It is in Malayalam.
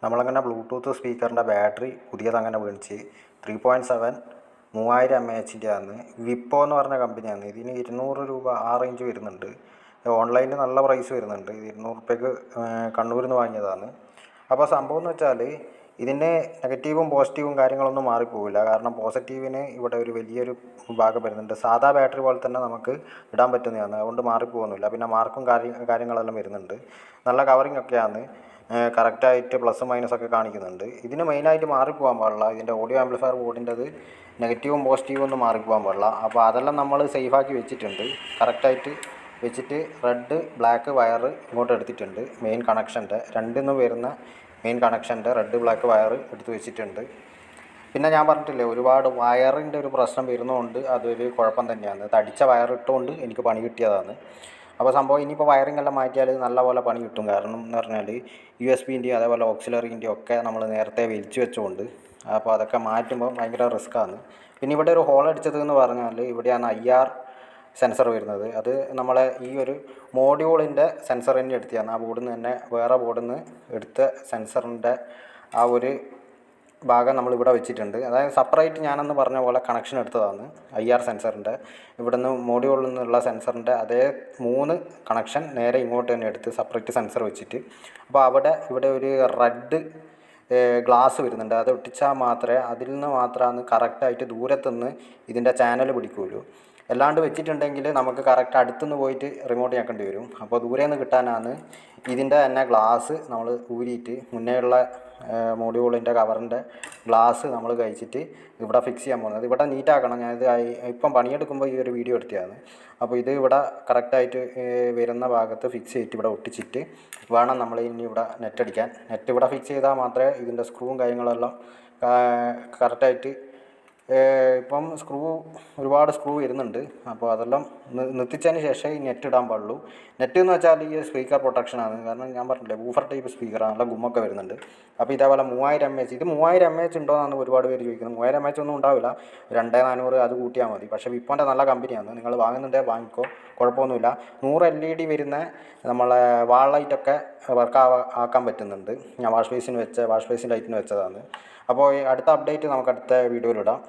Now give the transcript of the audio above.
നമ്മളങ്ങനെ ബ്ലൂടൂത്ത് സ്പീക്കറിൻ്റെ ബാറ്ററി പുതിയതങ്ങനെ മേടിച്ച് 3.7 3000 mAh ആണ്. വിപ്പോ എന്ന് പറഞ്ഞ കമ്പനിയാണ്. ഇതിന് 200 രൂപ ആ റേഞ്ച് വരുന്നുണ്ട്. ഓൺലൈനിൽ നല്ല പ്രൈസ് വരുന്നുണ്ട്. 200 രൂപയ്ക്ക് കണ്ണൂരിൽ നിന്ന് വാങ്ങിയതാണ്. അപ്പോൾ സംഭവം എന്ന് വെച്ചാൽ ഇതിൻ്റെ നെഗറ്റീവും പോസിറ്റീവും കാര്യങ്ങളൊന്നും മാറിപ്പോവില്ല. കാരണം പോസിറ്റീവിന് ഇവിടെ ഒരു വലിയൊരു ഭാഗം വരുന്നുണ്ട്. സാധാ ബാറ്ററി പോലെ തന്നെ നമുക്ക് ഇടാൻ പറ്റുന്നതാണ്. അതുകൊണ്ട് മാറിപ്പോകുന്നില്ല. പിന്നെ മാർക്കും കാര്യങ്ങളെല്ലാം വരുന്നുണ്ട്. നല്ല കവറിങ് ഒക്കെയാണ്. കറക്റ്റായിട്ട് പ്ലസും മൈനസൊക്കെ കാണിക്കുന്നുണ്ട്. ഇതിന് മെയിനായിട്ട് മാറിപ്പോകാൻ പാടില്ല. ഇതിൻ്റെ ഓഡിയോ ആംപ്ലിഫയർ ബോർഡിൻ്റെത് നെഗറ്റീവും പോസിറ്റീവും ഒന്നും മാറിപ്പോകാൻ പാടില്ല. അപ്പോൾ അതെല്ലാം നമ്മൾ സേഫാക്കി വെച്ചിട്ടുണ്ട്. കറക്റ്റായിട്ട് വെച്ചിട്ട് റെഡ് ബ്ലാക്ക് വയർ ഇങ്ങോട്ട് എടുത്തിട്ടുണ്ട്. മെയിൻ കണക്ഷൻ്റെ രണ്ടിന്ന് വരുന്ന മെയിൻ കണക്ഷൻ്റെ റെഡ് ബ്ലാക്ക് വയർ എടുത്ത് വെച്ചിട്ടുണ്ട്. പിന്നെ ഞാൻ പറഞ്ഞിട്ടില്ലേ, ഒരുപാട് വയറിൻ്റെ ഒരു പ്രശ്നം വരുന്നതുകൊണ്ട് അതൊരു കുഴപ്പം തന്നെയാണ്. തടിച്ച വയർ ഇട്ടുകൊണ്ട് എനിക്ക് പണി കിട്ടിയതാണ്. അപ്പോൾ സംഭവം ഇനിയിപ്പോൾ വയറിംഗ് എല്ലാം മാറ്റിയാൽ നല്ലപോലെ പണി കിട്ടും. കാരണം എന്ന് പറഞ്ഞാൽ USB-ൻ്റെയും അതേപോലെ ഓക്സിലറിൻ്റെയും ഒക്കെ നമ്മൾ നേരത്തെ വലിച്ചു വെച്ചുകൊണ്ട് അപ്പോൾ അതൊക്കെ മാറ്റുമ്പോൾ ഭയങ്കര റിസ്ക്കാണ്. പിന്നെ ഇവിടെ ഒരു ഹോൾ അടിച്ചത് എന്ന് പറഞ്ഞാൽ ഇവിടെയാണ് IR സെൻസർ വരുന്നത്. അത് നമ്മളെ ഈ ഒരു മോഡ്യൂളിൻ്റെ സെൻസർ തന്നെ എടുത്തതാണ്. ആ ബോർഡിൽ നിന്ന് തന്നെ വേറെ ബോർഡിൽ നിന്ന് എടുത്ത സെൻസറിൻ്റെ ആ ഒരു ഭാഗം നമ്മളിവിടെ വെച്ചിട്ടുണ്ട്. അതായത് സെപ്പറേറ്റ് ഞാനെന്ന് പറഞ്ഞ പോലെ കണക്ഷൻ എടുത്തതാണ്. IR സെൻസറിൻ്റെ ഇവിടെ നിന്ന് മോഡ്യൂളിൽ നിന്നുള്ള സെൻസറിൻ്റെ അതേ 3 കണക്ഷൻ നേരെ ഇങ്ങോട്ട് തന്നെ എടുത്ത് സെപ്പറേറ്റ് സെൻസർ വെച്ചിട്ട് അപ്പോൾ ഇവിടെ ഒരു റെഡ് ഗ്ലാസ് വരുന്നുണ്ട്. അത് ഒട്ടിച്ചാൽ മാത്രമേ അതിൽ നിന്ന് മാത്രമാണ് കറക്റ്റായിട്ട് ദൂരത്തുനിന്ന് ഇതിൻ്റെ ചാനൽ പിടിക്കുകയുള്ളൂ. അല്ലാണ്ട് വെച്ചിട്ടുണ്ടെങ്കിൽ നമുക്ക് കറക്റ്റ് അടുത്തുനിന്ന് പോയിട്ട് റിമോട്ട് ഞെക്കേണ്ടി വരും. അപ്പോൾ ദൂരെ നിന്ന് കിട്ടാനാണ് ഇതിൻ്റെ തന്നെ ഗ്ലാസ് നമ്മൾ ഊരിയിട്ട് മുന്നേയുള്ള മോഡ്യൂളിൻ്റെ കവറിൻ്റെ ഗ്ലാസ് നമ്മൾ കഴിച്ചിട്ട് ഇവിടെ ഫിക്സ് ചെയ്യാൻ പോകുന്നത്. ഇവിടെ നീറ്റാക്കണം. ഞാനിത് ഇപ്പം പണിയെടുക്കുമ്പോൾ ഈ ഒരു വീഡിയോ എടുത്തതാണ്. അപ്പോൾ ഇത് ഇവിടെ കറക്റ്റായിട്ട് വരുന്ന ഭാഗത്ത് ഫിക്സ് ചെയ്തിട്ട് ഇവിടെ ഒട്ടിച്ചിട്ട് വേണം നമ്മൾ ഇനി ഇവിടെ നെറ്റ് അടിക്കാൻ. നെറ്റ് ഇവിടെ ഫിക്സ് ചെയ്താൽ മാത്രമേ ഇതിൻ്റെ സ്ക്രൂവും കാര്യങ്ങളെല്ലാം കറക്റ്റായിട്ട് ഇപ്പം ഒരുപാട് സ്ക്രൂ വരുന്നുണ്ട്. അപ്പോൾ അതെല്ലാം നിർത്തിച്ചതിന് ശേഷം ഈ നെറ്റ് ഇടാൻ പാടുള്ളൂ. നെറ്റ് എന്ന് വെച്ചാൽ ഈ സ്പീക്കർ പ്രൊട്ടക്ഷനാണ്. കാരണം ഞാൻ പറഞ്ഞില്ലേ, വൂഫർ ടൈപ്പ് സ്പീക്കറാണ്. നല്ല ഗുമ്മൊക്കെ വരുന്നുണ്ട്. അപ്പോൾ ഇതേപോലെ 3000 mAh ഇത് 3000 mAh ഉണ്ടോയെന്നാണ് ഒരുപാട് പേര് ചോദിക്കുന്നത്. 3000 mAh ഒന്നും ഉണ്ടാവില്ല. 2400 അത് കൂട്ടിയാൽ മതി. പക്ഷേ വിപ്പോൻ്റെ നല്ല കമ്പനിയാണ്. നിങ്ങൾ വാങ്ങുന്നുണ്ടെങ്കിൽ വാങ്ങിക്കോ, കുഴപ്പമൊന്നുമില്ല. 100 LED വരുന്ന നമ്മളെ വാൾ ലൈറ്റൊക്കെ വർക്ക് ആക്കാൻ പറ്റുന്നുണ്ട്. ഞാൻ വാഷ് ബേസിൻ ലൈറ്റിന് വെച്ചതാണ്. അപ്പോൾ അടുത്ത അപ്ഡേറ്റ് നമുക്ക് അടുത്ത വീഡിയോയിലിടാം.